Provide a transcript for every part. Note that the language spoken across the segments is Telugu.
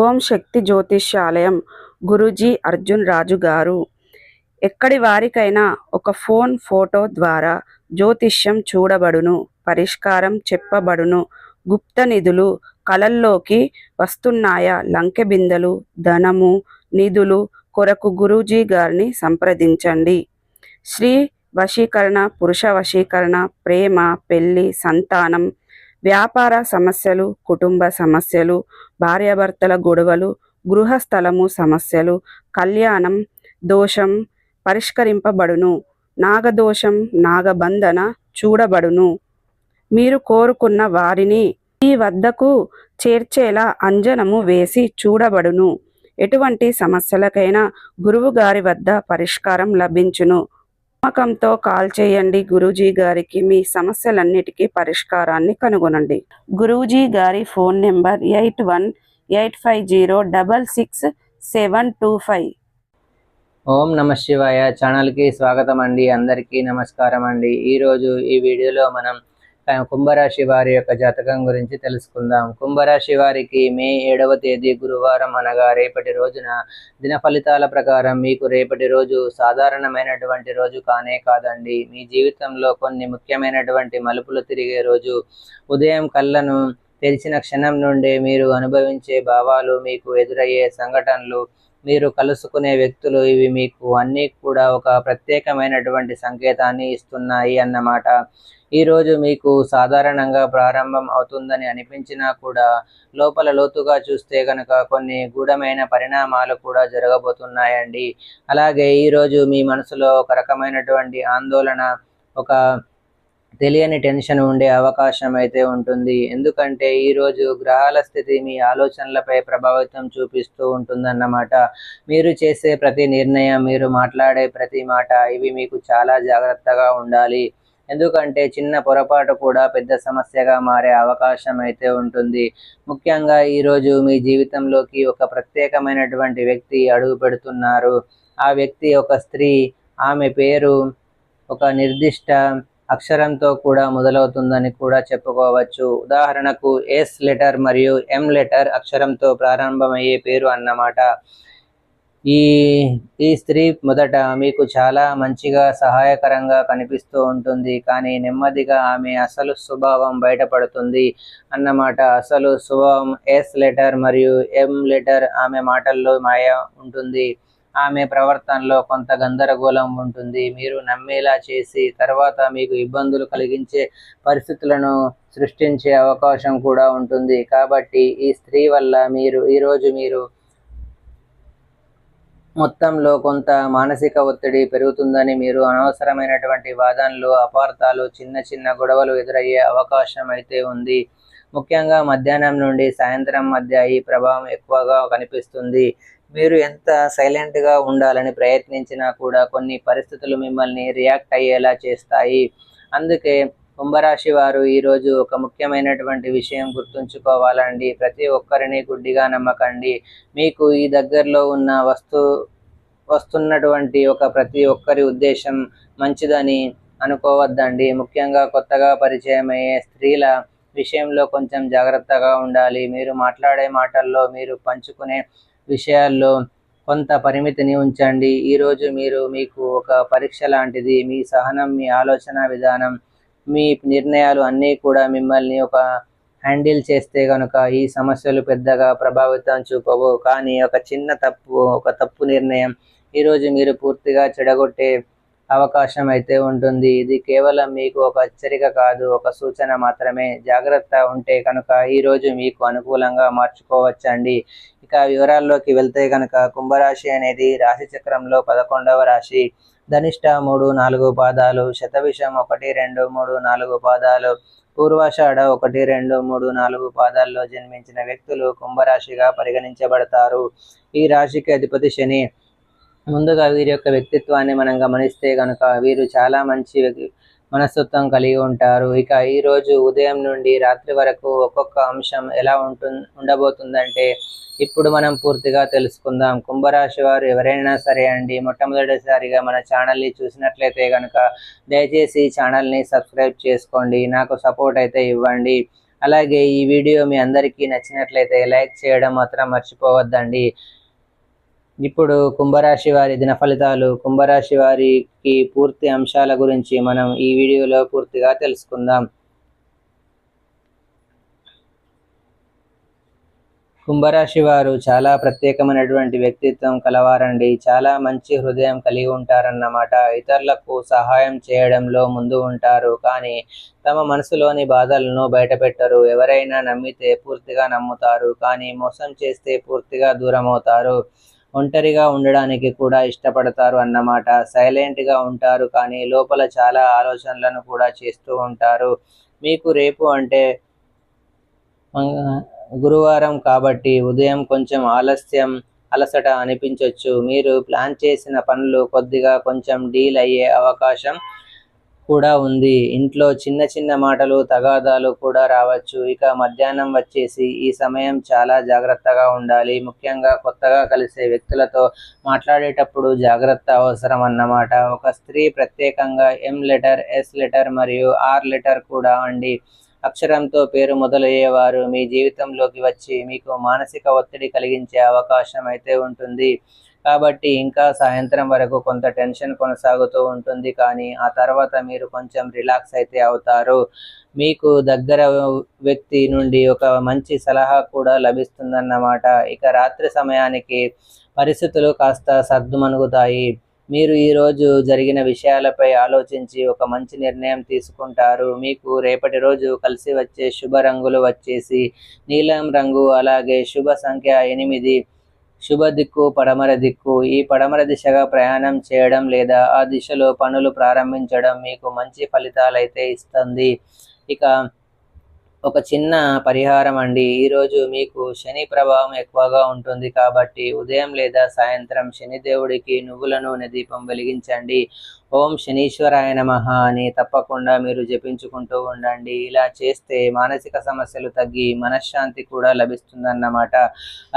ఓం శక్తి జ్యోతిష్యాలయం గురూజీ అర్జున్ రాజు గారు. ఎక్కడి వారికైనా ఒక ఫోటో ద్వారా జ్యోతిష్యం చూడబడును, పరిష్కారం చెప్పబడును. గుప్త నిధులు కలల్లోకి వస్తున్నాయా? లంకె బిందెలు, ధనము, నిధులు కొరకు గురూజీ గారిని సంప్రదించండి. స్త్రీ వశీకరణ, పురుష వశీకరణ, ప్రేమ, పెళ్లి, సంతానం, వ్యాపార సమస్యలు, కుటుంబ సమస్యలు, భార్యాభర్తల గొడవలు, గృహస్థలము సమస్యలు, కళ్యాణం దోషం పరిష్కరింపబడును. నాగదోషం, నాగబంధన చూడబడును. మీరు కోరుకున్న వారిని మీ వద్దకు చేర్చేలా అంజనము వేసి చూడబడును. ఎటువంటి సమస్యలకైనా గురువు గారి వద్ద పరిష్కారం లభించును. నమ్మకంతో కాల్ చేయండి గురూజీ గారికి. మీ సమస్యలన్నిటికీ పరిష్కారాన్ని కనుగొనండి. గురూజీ గారి ఫోన్ నెంబర్ 8185066725. ఓం నమ శివాయ ఛానల్కి స్వాగతం అండి. అందరికీ నమస్కారం అండి. ఈరోజు ఈ వీడియోలో మనం కుంభరాశి వారి యొక్క జాతకం గురించి తెలుసుకుందాం. కుంభరాశి వారికి మే 7వ తేదీ గురువారం అనగా రేపటి రోజున దిన ఫలితాల ప్రకారం మీకు రేపటి రోజు సాధారణమైనటువంటి రోజు కానే కాదండి. మీ జీవితంలో కొన్ని ముఖ్యమైనటువంటి మలుపులు తిరిగే రోజు. ఉదయం కళ్ళను తెరిచిన క్షణం నుండి మీరు అనుభవించే భావాలు, మీకు ఎదురయ్యే సంఘటనలు, మీరు కలుసుకునే వ్యక్తులు, ఇవి మీకు అన్నీ కూడా ఒక ప్రత్యేకమైనటువంటి సంకేతాన్ని ఇస్తున్నాయి అన్నమాట. ఈరోజు మీకు సాధారణంగా ప్రారంభం అవుతుందని అనిపించినా కూడా లోపల లోతుగా చూస్తే కనుక కొన్ని గూఢమైన పరిణామాలు కూడా జరగబోతున్నాయండి. అలాగే ఈరోజు మీ మనసులో ఒక రకమైనటువంటి ఆందోళన, ఒక తెలియని టెన్షన్ ఉండే అవకాశం అయితే ఉంటుంది. ఎందుకంటే ఈరోజు గ్రహాల స్థితి మీ ఆలోచనలపై ప్రభావితం చూపిస్తూ ఉంటుందన్నమాట. మీరు చేసే ప్రతి నిర్ణయం, మీరు మాట్లాడే ప్రతి మాట, ఇవి మీకు చాలా జాగ్రత్తగా ఉండాలి. ఎందుకంటే చిన్న పొరపాటు కూడా పెద్ద సమస్యగా మారే అవకాశం అయితే ఉంటుంది. ముఖ్యంగా ఈరోజు మీ జీవితంలోకి ఒక ప్రత్యేకమైనటువంటి వ్యక్తి అడుగు పెడుతున్నారు. ఆ వ్యక్తి ఒక స్త్రీ. ఆమె పేరు ఒక నిర్దిష్ట అక్షరంతో కూడా మొదలవుతుందని కూడా చెప్పుకోవచ్చు. ఉదాహరణకు ఎస్ లెటర్ మరియు ఎం లెటర్ అక్షరంతో ప్రారంభమయ్యే పేరు అన్నమాట. ఈ స్త్రీ మొదట మీకు చాలా మంచిగా, సహాయకరంగా కనిపిస్తూ ఉంటుంది. కానీ నెమ్మదిగా ఆమె అసలు స్వభావం బయటపడుతుంది అన్నమాట. అసలు స్వభావం ఎస్ లెటర్ మరియు ఎం లెటర్. ఆమె మాటల్లో మాయ ఉంటుంది. ఆమె ప్రవర్తనలో కొంత గందరగోళం ఉంటుంది. మీరు నమ్మేలా చేసి తర్వాత మీకు ఇబ్బందులు కలిగించే పరిస్థితులను సృష్టించే అవకాశం కూడా ఉంటుంది. కాబట్టి ఈ స్త్రీ వల్ల ఈరోజు మీరు మొత్తంలో కొంత మానసిక ఒత్తిడి పెరుగుతుందని, మీరు అనవసరమైనటువంటి వాదనలు, అపార్థాలు, చిన్న చిన్న గొడవలు ఎదురయ్యే అవకాశం అయితే ఉంది. ముఖ్యంగా మధ్యాహ్నం నుండి సాయంత్రం మధ్య ఈ ప్రభావం ఎక్కువగా కనిపిస్తుంది. మీరు ఎంత సైలెంట్గా ఉండాలని ప్రయత్నించినా కూడా కొన్ని పరిస్థితులు మిమ్మల్ని రియాక్ట్ అయ్యేలా చేస్తాయి. అందుకే కుంభరాశి వారు ఈరోజు ఒక ముఖ్యమైనటువంటి విషయం గుర్తుంచుకోవాలండి. ప్రతి ఒక్కరిని గుడ్డిగా నమ్మకండి. మీకు ఈ దగ్గరలో ఉన్న వస్తున్నటువంటి ప్రతి ఒక్కరి ఉద్దేశం మంచిదని అనుకోవద్దండి. ముఖ్యంగా కొత్తగా పరిచయం అయ్యే స్త్రీల విషయంలో కొంచెం జాగ్రత్తగా ఉండాలి. మీరు మాట్లాడే మాటల్లో, మీరు పంచుకునే విషయాల్లో కొంత పరిమితిని ఉంచండి. ఈరోజు మీకు ఒక పరీక్ష లాంటిది. మీ సహనం, మీ ఆలోచన విధానం, మీ నిర్ణయాలు అన్నీ కూడా మిమ్మల్ని హ్యాండిల్ చేస్తే కనుక ఈ సమస్యలు పెద్దగా ప్రభావితం చూపవు. కానీ ఒక చిన్న తప్పు నిర్ణయం ఈరోజు మీరు పూర్తిగా చెడగొట్టే అవకాశం అయితే ఉంటుంది. ఇది కేవలం మీకు ఒక హెచ్చరిక కాదు, ఒక సూచన మాత్రమే. జాగ్రత్త ఉంటే కనుక ఈరోజు మీకు అనుకూలంగా మార్చుకోవచ్చండి. ఇక వివరాల్లోకి వెళ్తే కనుక కుంభరాశి అనేది రాశి చక్రంలో 11వ రాశి. ధనిష్ట 3, 4 పాదాలు, శతభిషం 1, 2, 3, 4 పాదాలు, పూర్వాషాఢ 1, 2, 3, 4 పాదాల్లో జన్మించిన వ్యక్తులు కుంభరాశిగా పరిగణించబడతారు. ఈ రాశికి అధిపతి శని. ముందుగా వీరి యొక్క వ్యక్తిత్వాన్ని మనం గమనిస్తే కనుక వీరు చాలా మంచి మనస్తత్వం కలిగి ఉంటారు. ఇక ఈరోజు ఉదయం నుండి రాత్రి వరకు ఒక్కొక్క అంశం ఎలా ఉండబోతుందంటే ఇప్పుడు మనం పూర్తిగా తెలుసుకుందాం. కుంభరాశి వారు ఎవరైనా సరే అండి, మొట్టమొదటిసారిగా మన ఛానల్ని చూసినట్లయితే కనుక దయచేసి ఛానల్ని సబ్స్క్రైబ్ చేసుకోండి, నాకు సపోర్ట్ అయితే ఇవ్వండి. అలాగే ఈ వీడియో మీ అందరికీ నచ్చినట్లయితే లైక్ చేయడం మాత్రం మర్చిపోవద్దండి. ఇప్పుడు కుంభరాశి వారి దిన ఫలితాలు. కుంభరాశి వారికి పూర్తి అంశాల గురించి మనం ఈ వీడియోలో పూర్తిగా తెలుసుకుందాం. కుంభరాశి వారు చాలా ప్రత్యేకమైనటువంటి వ్యక్తిత్వం కలవారండి. చాలా మంచి హృదయం కలిగి ఉంటారన్నమాట. ఇతరులకు సహాయం చేయడంలో ముందు ఉంటారు, కానీ తమ మనసులోని బాధలను బయటపెట్టరు. ఎవరైనా నమ్మితే పూర్తిగా నమ్ముతారు, కానీ మోసం చేస్తే పూర్తిగా దూరం అవుతారు. ఒంటరిగా ఉండడానికి కూడా ఇష్టపడతారు అన్నమాట. సైలెంట్గా ఉంటారు, కానీ లోపల చాలా ఆలోచనలను కూడా చేస్తూ ఉంటారు. మీకు రేపు అంటే గురువారం కాబట్టి ఉదయం కొంచెం అలసట అనిపించవచ్చు. మీరు ప్లాన్ చేసిన పనులు కొంచెం డీల్ అయ్యే అవకాశం కూడా ఉంది. ఇంట్లో చిన్న చిన్న మాటలు తగాదాలు కూడా రావచ్చు. ఇక మధ్యాహ్నం వచ్చేసి ఈ సమయం చాలా జాగ్రత్తగా ఉండాలి. ముఖ్యంగా కొత్తగా కలిసే వ్యక్తులతో మాట్లాడేటప్పుడు జాగ్రత్త అవసరం అన్నమాట. ఒక స్త్రీ ప్రత్యేకంగా ఎం లెటర్, ఎస్ లెటర్ మరియు ఆర్ లెటర్ కూడా అండి అక్షరంతో పేరు మొదలయ్యేవారు మీ జీవితంలోకి వచ్చి మీకు మానసిక ఒత్తిడి కలిగించే అవకాశం అయితే ఉంటుంది. కాబట్టి ఇంకా సాయంత్రం వరకు కొంత టెన్షన్ కొనసాగుతూ ఉంటుంది, కానీ ఆ తర్వాత మీరు కొంచెం రిలాక్స్ అయితే అవుతారు. మీకు దగ్గర వ్యక్తి నుండి ఒక మంచి సలహా కూడా లభిస్తుందన్నమాట. ఇక రాత్రి సమయానికి పరిస్థితులు కాస్త సర్దుమణుగుతాయి. మీరు ఈరోజు జరిగిన విషయాలపై ఆలోచించి ఒక మంచి నిర్ణయం తీసుకుంటారు. మీకు రేపటి రోజు కలిసి వచ్చే శుభ రంగులు వచ్చేసి నీలం రంగు, అలాగే శుభ సంఖ్య 8. శుభ దిక్కు పడమర దిక్కు. ఈ పడమర దిశగా ప్రయాణం చేయడం లేదా ఆ దిశలో పనులు ప్రారంభించడం మీకు మంచి ఫలితాలైతే ఇస్తుంది. ఇక ఒక చిన్న పరిహారం అండి. ఈరోజు మీకు శని ప్రభావం ఎక్కువగా ఉంటుంది కాబట్టి ఉదయం లేదా సాయంత్రం శనిదేవుడికి నువ్వుల నూనె దీపం వెలిగించండి. ఓం శనీశ్వరాయ నమః అని తప్పకుండా మీరు జపించుకుంటూ ఉండండి. ఇలా చేస్తే మానసిక సమస్యలు తగ్గి మనశ్శాంతి కూడా లభిస్తుందన్నమాట.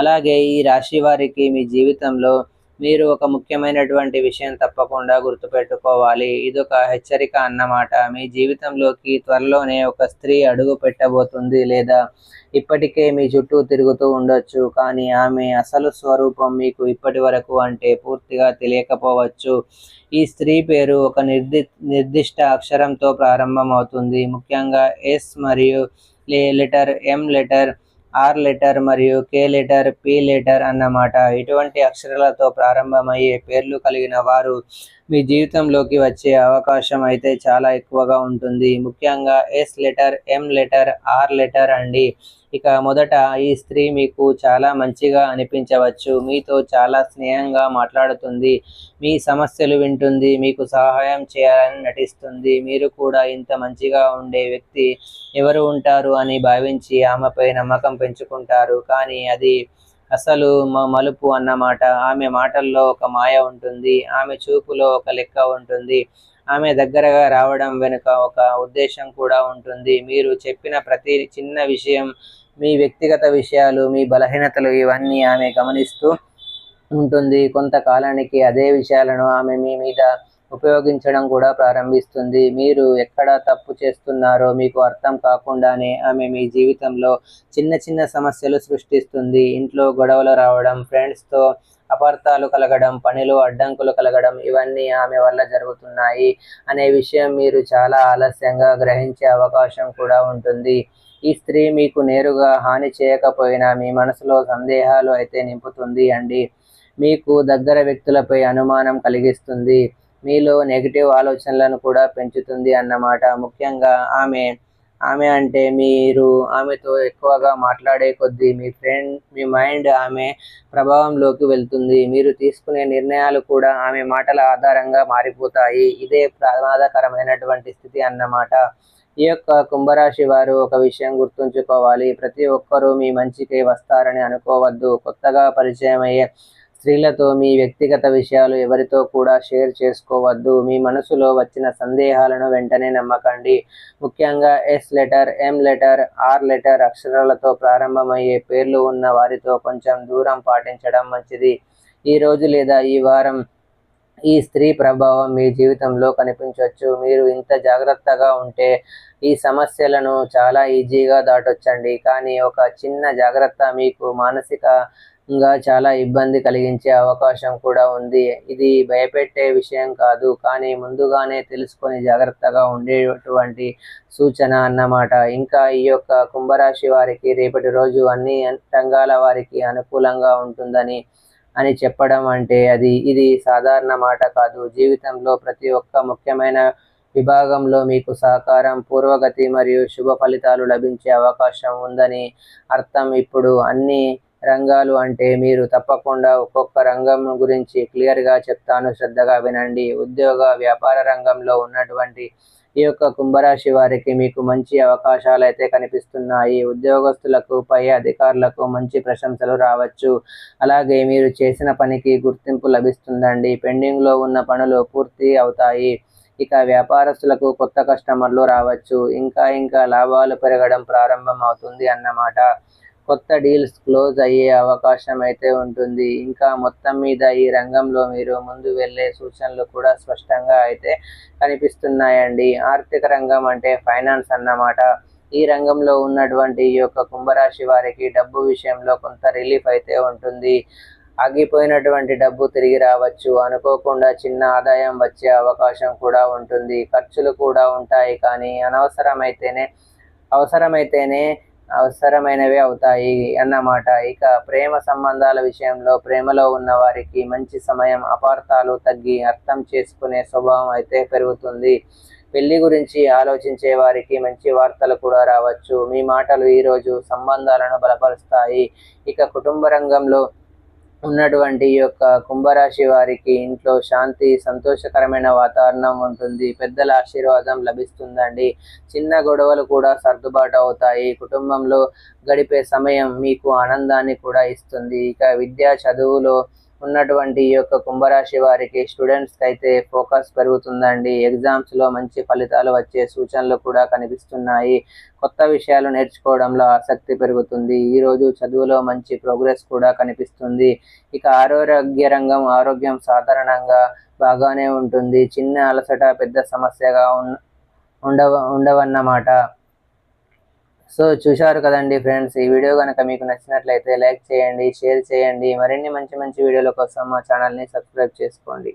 అలాగే ఈ రాశి వారికి మీ జీవితంలో మీరు ఒక ముఖ్యమైనటువంటి విషయం తప్పకుండా గుర్తుపెట్టుకోవాలి. ఇదొక హెచ్చరిక అన్నమాట. మీ జీవితంలోకి త్వరలోనే ఒక స్త్రీ అడుగు పెట్టబోతుంది, లేదా ఇప్పటికే మీ చుట్టూ తిరుగుతూ ఉండొచ్చు, కానీ ఆమె అసలు స్వరూపం మీకు ఇప్పటి వరకు అంటే పూర్తిగా తెలియకపోవచ్చు. ఈ స్త్రీ పేరు ఒక నిర్దిష్ట అక్షరంతో ప్రారంభం అవుతుంది. ముఖ్యంగా ఎస్ మరియు letter, M letter, R letter మరియు కే లెటర్, పి లెటర్ అన్నమాట. ఇటువంటి అక్షరాలతో ప్రారంభమయ్యే పేర్లు కలిగిన వారు మీ జీవితంలోకి వచ్చే అవకాశం అయితే చాలా ఎక్కువగా ఉంటుంది. ముఖ్యంగా S letter, M letter, R letter అండి. ఇక మొదట ఈ స్త్రీ మీకు చాలా మంచిగా అనిపించవచ్చు. మీతో చాలా స్నేహంగా మాట్లాడుతుంది, మీ సమస్యలు వింటుంది, మీకు సహాయం చేయాలని నటిస్తుంది. మీరు కూడా ఇంత మంచిగా ఉండే వ్యక్తి ఎవరు ఉంటారు అని భావించి ఆమెపై నమ్మకం పెంచుకుంటారు. కానీ అది అసలు మలుపు అన్నమాట. ఆమె మాటల్లో ఒక మాయ ఉంటుంది, ఆమె చూపులో ఒక లెక్క ఉంటుంది, ఆమె దగ్గరగా రావడం వెనుక ఒక ఉద్దేశం కూడా ఉంటుంది. మీరు చెప్పిన ప్రతి చిన్న విషయం, మీ వ్యక్తిగత విషయాలు, మీ బలహీనతలు ఇవన్నీ ఆమె గమనిస్తూ ఉంటుంది. కొంతకాలానికి అదే విషయాలను ఆమె మీ మీద ఉపయోగించడం కూడా ప్రారంభిస్తుంది. మీరు ఎక్కడ తప్పు చేస్తున్నారో మీకు అర్థం కాకుండానే ఆమె మీ జీవితంలో చిన్న చిన్న సమస్యలు సృష్టిస్తుంది. ఇంట్లో గొడవలు రావడం, ఫ్రెండ్స్తో అపార్థాలు కలగడం, పనిలో అడ్డంకులు కలగడం, ఇవన్నీ ఆమె వల్ల జరుగుతున్నాయి అనే విషయం మీరు చాలా ఆలస్యంగా గ్రహించే అవకాశం కూడా ఉంటుంది. ఈ స్త్రీ మీకు నేరుగా హాని చేయకపోయినా మీ మనసులో సందేహాలు అయితే నింపుతుంది అండి. మీకు దగ్గర వ్యక్తులపై అనుమానం కలిగిస్తుంది, మీలో నెగిటివ్ ఆలోచనలను కూడా పెంచుతుంది అన్నమాట. ముఖ్యంగా ఆమె అంటే మీరు ఆమెతో ఎక్కువగా మాట్లాడే కొద్దీ మీ మైండ్ ఆమె ప్రభావంలోకి వెళ్తుంది. మీరు తీసుకునే నిర్ణయాలు కూడా ఆమె మాటల ఆధారంగా మారిపోతాయి. ఇదే ప్రమాదకరమైనటువంటి స్థితి అన్నమాట. ఈ యొక్క కుంభరాశి వారు ఒక విషయం గుర్తుంచుకోవాలి. ప్రతి ఒక్కరూ మీ మంచికే వస్తారని అనుకోవద్దు. కొత్తగా పరిచయం అయ్యే స్త్రీలతో మీ వ్యక్తిగత విషయాలు ఎవరితో కూడా షేర్ చేసుకోవద్దు. మీ మనసులో వచ్చిన సందేహాలను వెంటనే నమ్మకండి. ముఖ్యంగా S letter, M letter, R letter అక్షరాలతో ప్రారంభమయ్యే పేర్లు ఉన్న వారితో కొంచెం దూరం పాటించడం మంచిది. ఈ రోజు లేదా ఈ వారం ఈ స్త్రీ ప్రభావం మీ జీవితంలో కనిపించవచ్చు. మీరు ఇంత జాగ్రత్తగా ఉంటే ఈ సమస్యలను చాలా ఈజీగా దాటొచ్చండి. కానీ ఒక చిన్న జాగ్రత్త మీకు మానసికంగా చాలా ఇబ్బంది కలిగించే అవకాశం కూడా ఉంది. ఇది భయపెట్టే విషయం కాదు, కానీ ముందుగానే తెలుసుకొని జాగ్రత్తగా ఉండేటువంటి సూచన అన్నమాట. ఇంకా ఈ యొక్క కుంభరాశి వారికి రేపటి రోజు అన్ని రంగాల వారికి అనుకూలంగా ఉంటుందని చెప్పడం అంటే ఇది సాధారణ మాట కాదు. జీవితంలో ప్రతి ఒక్క ముఖ్యమైన విభాగంలో మీకు సహకారం, పూర్వగతి మరియు శుభ ఫలితాలు లభించే అవకాశం ఉందని అర్థం. ఇప్పుడు అన్ని రంగాలు అంటే మీరు తప్పకుండా ఒక్కొక్క రంగం గురించి క్లియర్గా చెప్తాను, శ్రద్ధగా వినండి. ఉద్యోగ వ్యాపార రంగంలో ఉన్నటువంటి ఈ యొక్క కుంభరాశి వారికి మీకు మంచి అవకాశాలు అయితే కనిపిస్తున్నాయి. ఉద్యోగస్తులకు, పై అధికారులకు మంచి ప్రశంసలు రావచ్చు. అలాగే మీరు చేసిన పనికి గుర్తింపు లభిస్తుందండి. పెండింగ్లో ఉన్న పనులు పూర్తి అవుతాయి. ఇక వ్యాపారస్తులకు కొత్త కస్టమర్లు రావచ్చు. ఇంకా లాభాలు పెరగడం ప్రారంభం అవుతుంది అన్నమాట. కొత్త డీల్స్ క్లోజ్ అయ్యే అవకాశం అయితే ఉంటుంది. ఇంకా మొత్తం మీద ఈ రంగంలో మీరు ముందు వెళ్ళే సూచనలు కూడా స్పష్టంగా అయితే కనిపిస్తున్నాయండి. ఆర్థిక రంగం అంటే ఫైనాన్స్ అన్నమాట. ఈ రంగంలో ఉన్నటువంటి ఈ యొక్క కుంభరాశి వారికి డబ్బు విషయంలో కొంత రిలీఫ్ అయితే ఉంటుంది. ఆగిపోయినటువంటి డబ్బు తిరిగి రావచ్చు. అనుకోకుండా చిన్న ఆదాయం వచ్చే అవకాశం కూడా ఉంటుంది. ఖర్చులు కూడా ఉంటాయి, కానీ అవసరమైనవే అవుతాయి అన్నమాట. ఇక ప్రేమ సంబంధాల విషయంలో ప్రేమలో ఉన్న వారికి మంచి సమయం. అపార్థాలు తగ్గి అర్థం చేసుకునే స్వభావం అయితే పెరుగుతుంది. పెళ్లి గురించి ఆలోచించే వారికి మంచి వార్తలు కూడా రావచ్చు. మీ మాటలు ఈరోజు సంబంధాలను బలపరుస్తాయి. ఇక కుటుంబ రంగంలో ఉన్నటువంటి ఈ యొక్క కుంభరాశి వారికి ఇంట్లో శాంతి, సంతోషకరమైన వాతావరణం ఉంటుంది. పెద్దల ఆశీర్వాదం లభిస్తుందండి. చిన్న గొడవలు కూడా సర్దుబాటు అవుతాయి. కుటుంబంలో గడిపే సమయం మీకు ఆనందాన్ని కూడా ఇస్తుంది. ఇక విద్య, చదువులో ఉన్నటువంటి ఈ యొక్క కుంభరాశి వారికి స్టూడెంట్స్కి అయితే ఫోకస్ పెరుగుతుందండి. ఎగ్జామ్స్లో మంచి ఫలితాలు వచ్చే సూచనలు కూడా కనిపిస్తున్నాయి. కొత్త విషయాలు నేర్చుకోవడంలో ఆసక్తి పెరుగుతుంది. ఈరోజు చదువులో మంచి ప్రోగ్రెస్ కూడా కనిపిస్తుంది. ఇక ఆరోగ్యం సాధారణంగా బాగానే ఉంటుంది. చిన్న అలసట పెద్ద సమస్యగా ఉండవన్నమాట. సో చూశారు కదండి ఫ్రెండ్స్, ఈ వీడియో కనుక మీకు నచ్చినట్లయితే లైక్ చేయండి, షేర్ చేయండి. మరిన్ని మంచి వీడియోల కోసం మా ఛానల్ని సబ్స్క్రైబ్ చేసుకోండి.